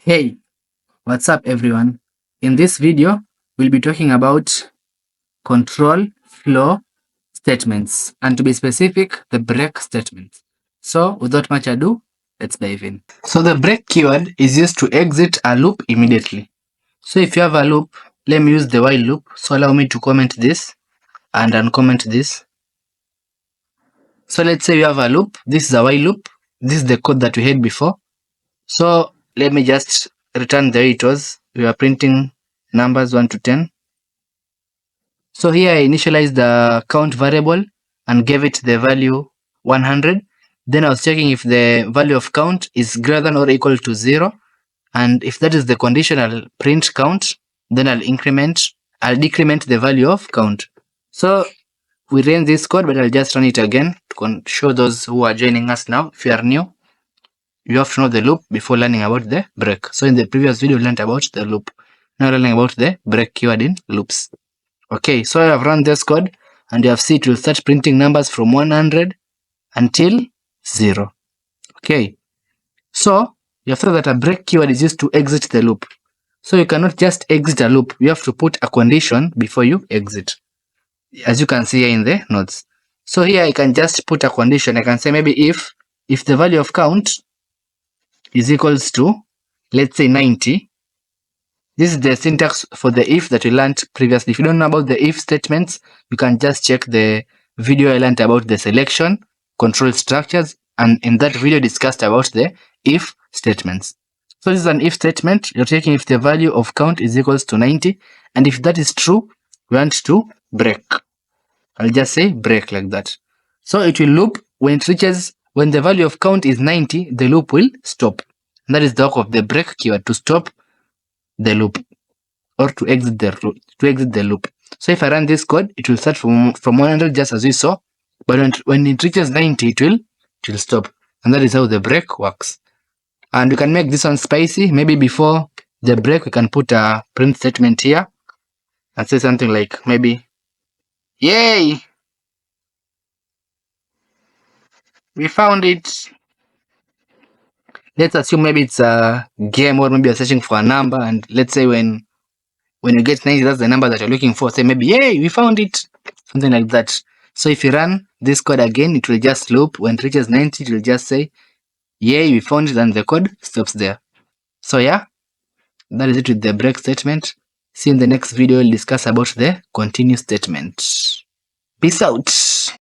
Hey, what's up everyone? In this video, we'll be talking about control flow statements, and to be specific, the break statements. So without much ado, let's dive in. So the break keyword is used to exit a loop immediately. So if you have a loop, let me use the while loop. So allow me to comment this and uncomment this. So let's say you have a loop. This is a while loop. This is the code that we had before. So let me just return the way it was. We are printing numbers 1 to 10. So here I initialized the count variable and gave it the value 100. Then I was checking if the value of count is greater than or equal to 0. And if that is the condition, I'll print count. Then I'll decrement the value of count. So we ran this code, but I'll just run it again to show those who are joining us now. If you are new, you have to know the loop before learning about the break. So in the previous video, we learned about the loop. Now learning about the break keyword in loops. Okay, so I have run this code and you have seen it will start printing numbers from 100 until 0. Okay, so you have seen that a break keyword is used to exit the loop. So you cannot just exit a loop. You have to put a condition before you exit, as you can see here in the notes. So here I can just put a condition. I can say maybe if the value of count is equals to, let's say 90. This is the syntax for the if that we learned previously. If you don't know about the if statements, you can just check the video I learned about the selection, control structures, and in that video discussed about the if statements. So this is an if statement. You're checking if the value of count is equals to 90, and if that is true, we want to break. I'll just say break like that. So it will loop when the value of count is 90, the loop will stop. And that is the work of the break keyword, to stop the loop or to exit the loop. So if I run this code, it will start from 100 just as we saw, but when it reaches 90, it will stop. And that is how the break works. And we can make this one spicy. Maybe before the break, we can put a print statement here and say something like maybe, yay, we found it. Let's assume maybe it's a game, or maybe you're searching for a number, and let's say when you get 90, that's the number that you're looking for. Say maybe, yay, we found it. Something like that. So if you run this code again, it will just loop. When it reaches 90, it will just say, yay, we found it, and the code stops there. So yeah, that is it with the break statement. See you in the next video, we'll discuss about the continue statement. Peace out.